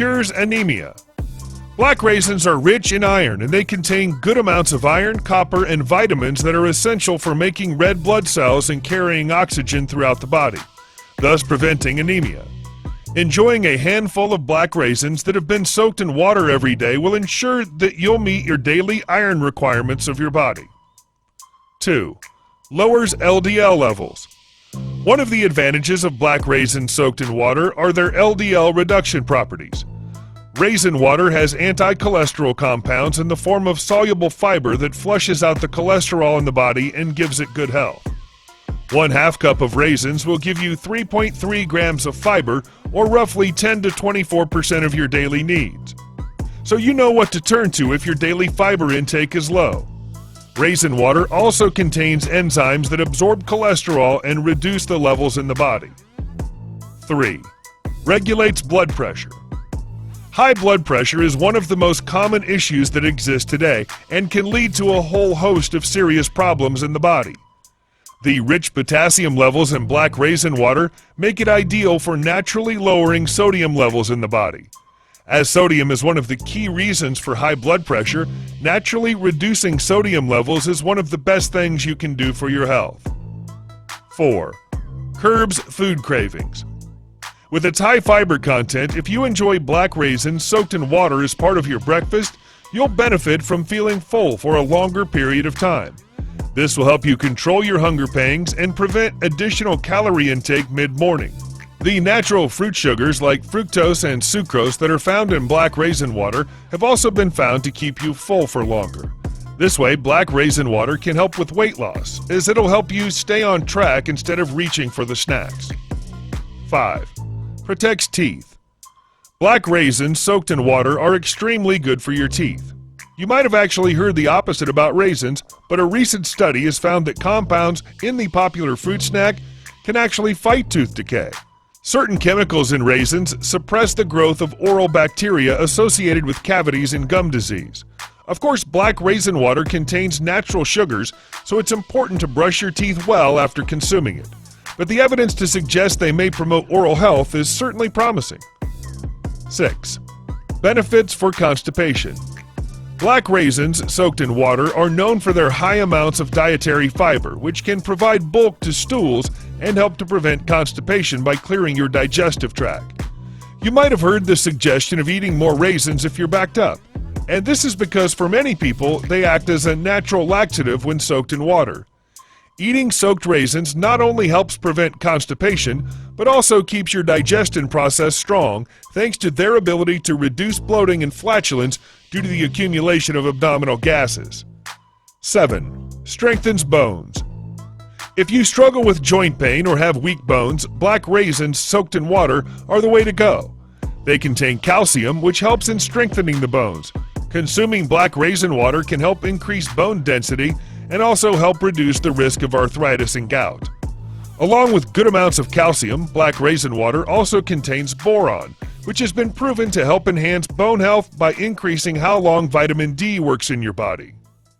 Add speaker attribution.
Speaker 1: Cures anemia. Black raisins are rich in iron, and they contain good amounts of iron, copper, and vitamins that are essential for making red blood cells and carrying oxygen throughout the body, thus preventing anemia. Enjoying a handful of black raisins that have been soaked in water every day will ensure that you'll meet your daily iron requirements of your body. 2. Lowers LDL levels. One of the advantages of black raisins soaked in water are their LDL reduction properties. Raisin water has anti-cholesterol compounds in the form of soluble fiber that flushes out the cholesterol in the body and gives it good health. 1/2 cup of raisins will give you 3.3 grams of fiber, or roughly 10 to 24% of your daily needs. So you know what to turn to if your daily fiber intake is low. Raisin water also contains enzymes that absorb cholesterol and reduce the levels in the body. 3. Regulates blood pressure. High blood pressure is one of the most common issues that exist today and can lead to a whole host of serious problems in the body. The rich potassium levels in black raisin water make it ideal for naturally lowering sodium levels in the body. As sodium is one of the key reasons for high blood pressure, naturally reducing sodium levels is one of the best things you can do for your health. 4. Curbs food cravings. With its high fiber content, if you enjoy black raisins soaked in water as part of your breakfast, you'll benefit from feeling full for a longer period of time. This will help you control your hunger pangs and prevent additional calorie intake mid-morning. The natural fruit sugars like fructose and sucrose that are found in black raisin water have also been found to keep you full for longer. This way, black raisin water can help with weight loss, as it'll help you stay on track instead of reaching for the snacks. 5. Protects teeth. Black raisins soaked in water are extremely good for your teeth. You might have actually heard the opposite about raisins, but a recent study has found that compounds in the popular fruit snack can actually fight tooth decay. Certain chemicals in raisins suppress the growth of oral bacteria associated with cavities and gum disease. Of course, black raisin water contains natural sugars, so it's important to brush your teeth well after consuming it. But the evidence to suggest they may promote oral health is certainly promising. 6. Benefits for constipation. Black raisins soaked in water are known for their high amounts of dietary fiber, which can provide bulk to stools and help to prevent constipation by clearing your digestive tract. You might have heard the suggestion of eating more raisins if you're backed up, and this is because for many people they act as a natural laxative when soaked in water. Eating soaked raisins not only helps prevent constipation, but also keeps your digestion process strong thanks to their ability to reduce bloating and flatulence due to the accumulation of abdominal gases. 7. Strengthens bones. If you struggle with joint pain or have weak bones, black raisins soaked in water are the way to go. They contain calcium, which helps in strengthening the bones. Consuming black raisin water can help increase bone density and also help reduce the risk of arthritis and gout. Along with good amounts of calcium, black raisin water also contains boron, which has been proven to help enhance bone health by increasing how long vitamin D works in your body.